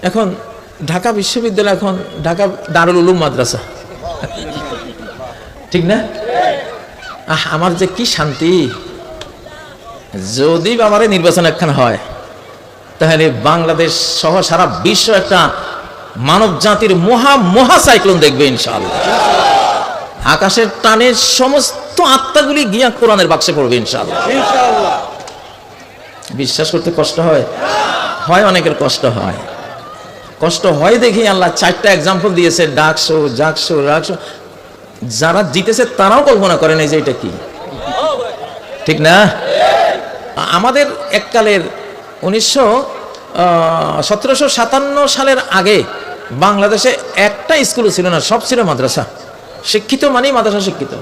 এখন ঢাকা বিশ্ববিদ্যালয়, এখন ঢাকা দারুল উলুম মাদ্রাসা, ঠিক না? আমার যে কি শান্তি, যদি বাবারে নির্বাচন একখান হয় তাহলে বাংলাদেশ সহ সারা বিশ্ব একটা মানব জাতির মহা সাইক্লোন দেখবে ইনশাআল্লাহ। আকাশের টানে সমস্ত আত্মাগুলি গিয়া কোরআনের বাক্সে পড়বে ইনশাআল্লাহ। বিশ্বাস করতে কষ্ট হয়, অনেকের কষ্ট হয়। কষ্ট হয় দেখি আল্লাহ 4টা এক্সাম্পল দিয়েছে, ডাকশো, জাকশো, রাকশো। যারা জিতেছে তারাও কল্পনা করে নাই যে এটা কি, ঠিক না? আমাদের এককালের 1757 সালের আগে বাংলাদেশে একটা স্কুল ছিল না, সব ছিল মাদ্রাসা। শিক্ষিত মানেই মাদ্রাসা শিক্ষিত।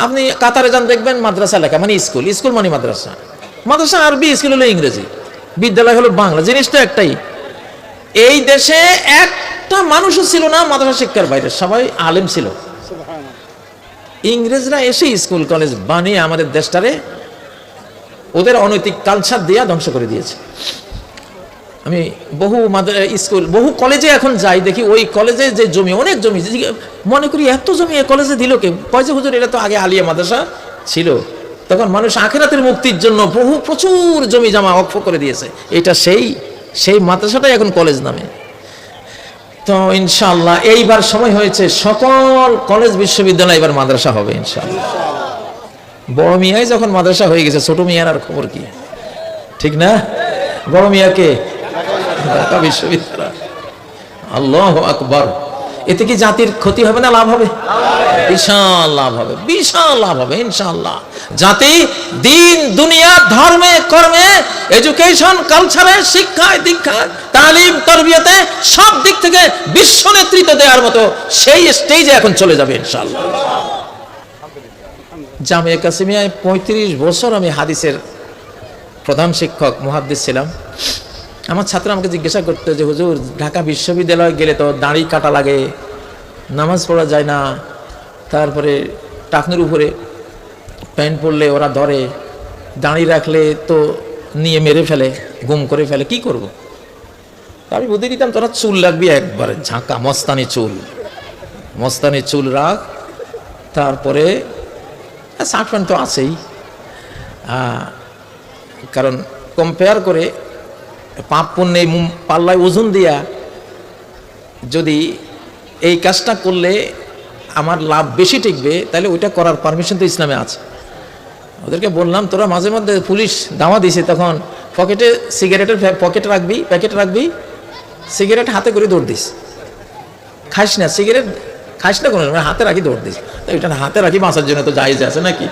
আপনি কাতারে যান দেখবেন মাদ্রাসা লেখা মানে স্কুল, স্কুল মানে মাদ্রাসা। মাদ্রাসা আরবি, স্কুল হলো ইংরেজি, বিদ্যালয় হলো বাংলা। জিনিসটা একটাই। এই দেশে একটা মানুষও ছিল না মাদ্রাসা শিক্ষার বাইরে, সবাই আলেম ছিল। ইংরেজরা এসে স্কুল কলেজ বানিয়ে আমাদের দেশটারে ওদের অনৈতিক কালচার দিয়া ধ্বংস করে দিয়েছে। আমি বহু স্কুল, বহু কলেজে এখন যাই, দেখি ওই কলেজে যে জমি, অনেক জমি, মনে করি এত জমি এ কলেজে দিল কে? কয় যে হুজুর এটা তো আগে আলিয়া মাদ্রাসা ছিল, তখন মানুষ আখিরাতের মুক্তির জন্য প্রচুর জমি জমা অক্ষ করে দিয়েছে। এটা সেই মাদ্রাসাটাই এখন কলেজ নামে। তো ইনশাআল্লাহ এইবার সময় হয়েছে, সকল কলেজ বিশ্ববিদ্যালয় এবার মাদ্রাসা হবে ইনশাআল্লাহ। বড় মিয়াই যখন মাদ্রাসা হয়ে গেছে, ছোট মিয়ার আর খবর কি, ঠিক না? বড় মিয়াকে ঢাকা বিশ্ববিদ্যালয়, আল্লাহু আকবার। এতে কি জাতির ক্ষতি হবে না লাভ হবে? বিশাল লাভ হবে, বিশাল লাভ হবে ইনশাআল্লাহ। জাতি দিন দুনিয়া ধর্মে কর্মে, এডুকেশন কালচারে, শিক্ষায় দীক্ষায়, তালিম তরবিয়তে সব দিক থেকে বিশ্ব নেতৃত্ব দেওয়ার মতো সেই স্টেজে এখন চলে যাবে ইনশাআল্লাহ। জামিয়া কাসিমিয়ায় 35 বছর আমি হাদিসের প্রধান শিক্ষক মুহাদ্দিস ছিলাম। আমার ছাত্র আমাকে জিজ্ঞাসা করতো যে হুজুর ঢাকা বিশ্ববিদ্যালয়ে গেলে তো দাড়ি কাটা লাগে, নামাজ পড়া যায় না, তারপরে টাকনুর উপরে প্যান্ট পরলে ওরা ধরে, দাড়ি রাখলে তো নিয়ে মেরে ফেলে, গুম করে ফেলে, কি করব? আমি বুদ্ধি দিতাম তোরা চুল রাখবি একবারে ঝাঁকা, মস্তানি চুল রাখ, তারপরে শার্ট প্যান্ট তো আছেই। কারণ কম্পেয়ার করে পাপ পুণ্যে পাল্লায় ওজন দিয়া যদি এই কাজটা করলে আমার লাভ বেশি টিকবে, তাহলে ওইটা করার পারমিশন তো ইসলামে আছে। ওদেরকে বললাম তোরা মাঝে মধ্যে, পুলিশ দাওয়া দিছে, তখন পকেটে সিগারেটের প্যাকেট রাখবি, সিগারেট হাতে করে দৌড় দিস, খাইস না, সিগারেট খাইস না কোনো, হাতে রাখি দৌড় দিস। তো এটা হাতে রাখি বাঁচার জন্য তো জায়েজ আছে নাকি?